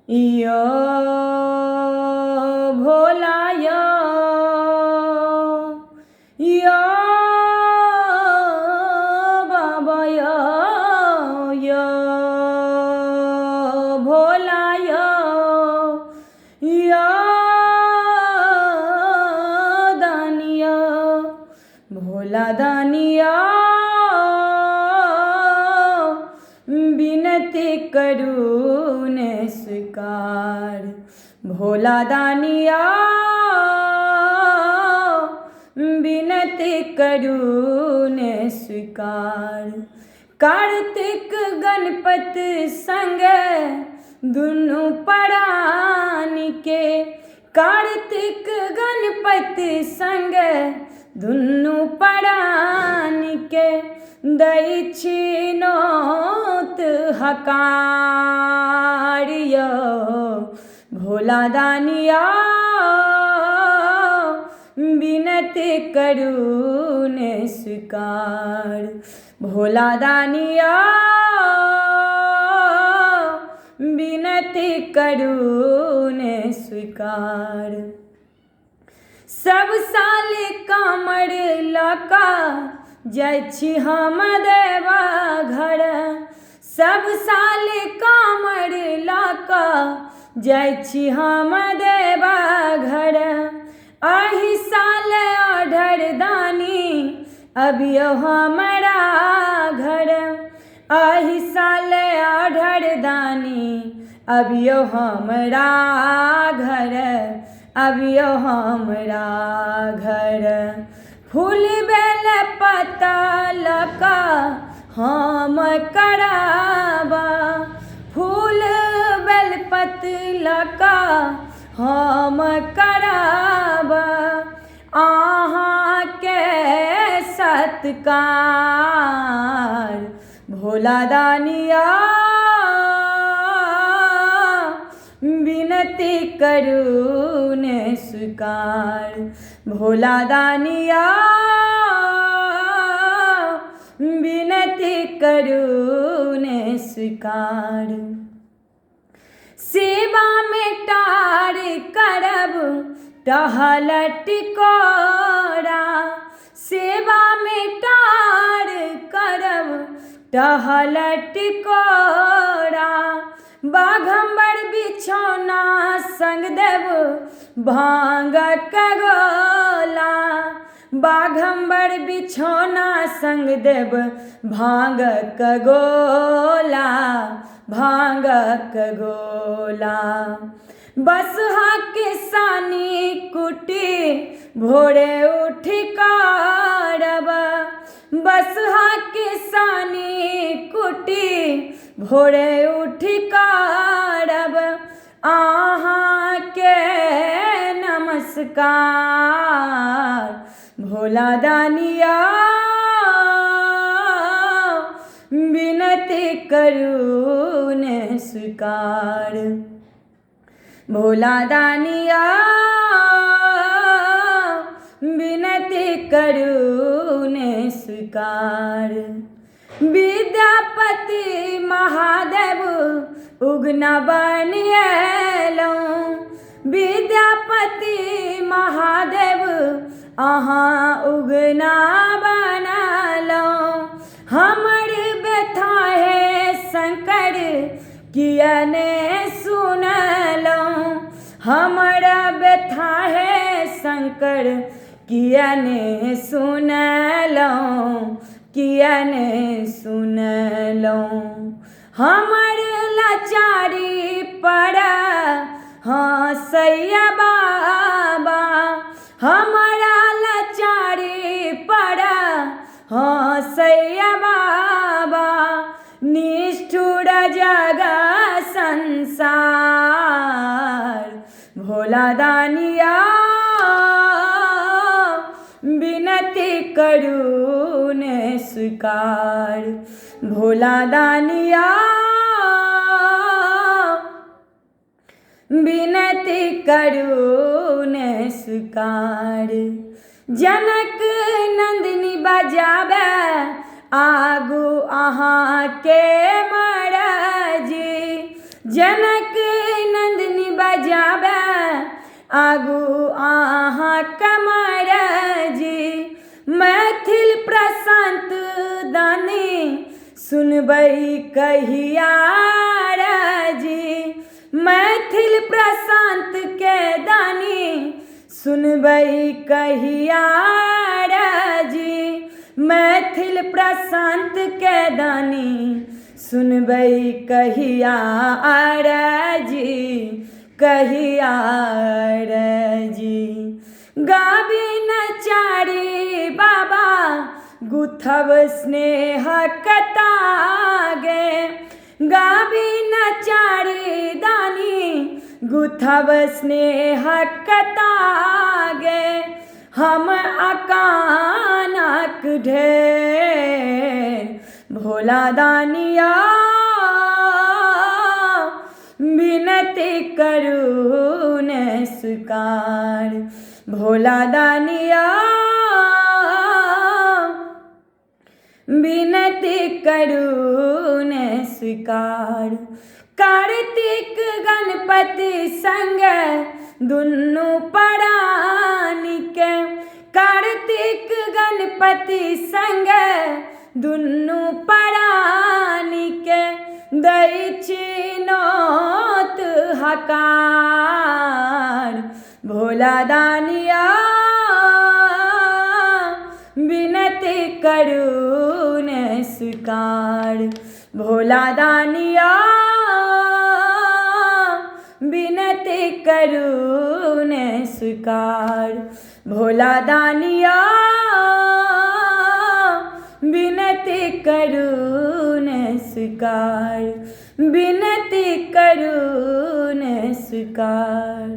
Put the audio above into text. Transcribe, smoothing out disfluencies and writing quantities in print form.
यो भोला यो बाबा यो भोला यो दानिया भोला दानिया विनती करून स्वीकार भोला दानिया विनती करून स्वीकार। कार्तिक गणपति संग दुनु प्राणी के कार्तिक गणपति संग दुनु प्राणी के दै छी नोत हकार यो भोला दानिया विनती करून स्वीकार भोला दानिया विनती करून स्वीकार। सब साल कामर लका जाइ छी हम देवा घर सब साल कामर लका जाइ छी हम देवा घर। आही साल ऑर्डर दानी अबियो हमारा घर आही साल ऑर्डर दानी अबियो हमरा घर अबियो हमरा घर। फूल बेल पत्ता लका हम कराबा फूल बेल पत्ता लका हम कराबा अहाँ के सत्कार भोला दानिया विनती करून स्वीकार भोला दानिया विनती करून स्वीकार। सेवा में टार करब टहल टिकोरा सेवा में टार करब टहल टिकोरा। बाघम्बर बिछौना संग देव भांग का गोला बाघम्बर बिछौना संग देव भांग का गोला भांग का गोला। बसहा के सानी कुटी भोरे उठी करब बसहा के सानी कुटी भोरे उठी करब अहाँ के नमस्कार भोला दानिया विनती करून स्वीकार भोला दानिया विनती करून स्वीकार। विद्यापति महादेव उगना बनिएलहुँ विद्यापति महादेव अहाँ उगना बनलहुँ। हमर व्यथा है शंकर किया ने सुनलहुँ हमारा व्यथा है शंकर किया ने सुनलहुँ किया ने सुनलहुँ। हमर लाचारी पड़ा हाँ सैया बाबा हमारा लाचारी पड़ा हाँ सैया बाबा। निष्ठुर जग संसार भोला दानिया विनती करून स्वीकार भोला दानिया विनती करून स्वीकार। जनक नंदिनी बजाबे आगू अहाँ के मरजी जनक बजाबे आगू अहाँ कमर जी। मैथिल प्रशांत दानी सुनबै कहिया जी। मैथिल प्रशांत के दानी सुनबै कहिया जी। मैथिल प्रशांत के दानी सुनबै कहिया जी, कहिया जी। गाबी नचारी बाबा गुथब स्नेह कतागे। गाबी नचारी दानी गुथब स्नेह कतागे। हम अकानक ढेर भोला दानिया विनती करू ने स्वीकार। भोला दानिया विनती करू ने स्वीकार। कार्तिक गणपति संग दुनू प्राणी के। कार्तिक गणपति संग दुनू प्राणी के दै छी नोत हकार। भोला दानिया विनती करू ने स्वीकार। भोला दानिया विनती करू ने स्वीकार। भोला दानिया विनती करू ने स्वीकार। विनती करू ने स्वीकार।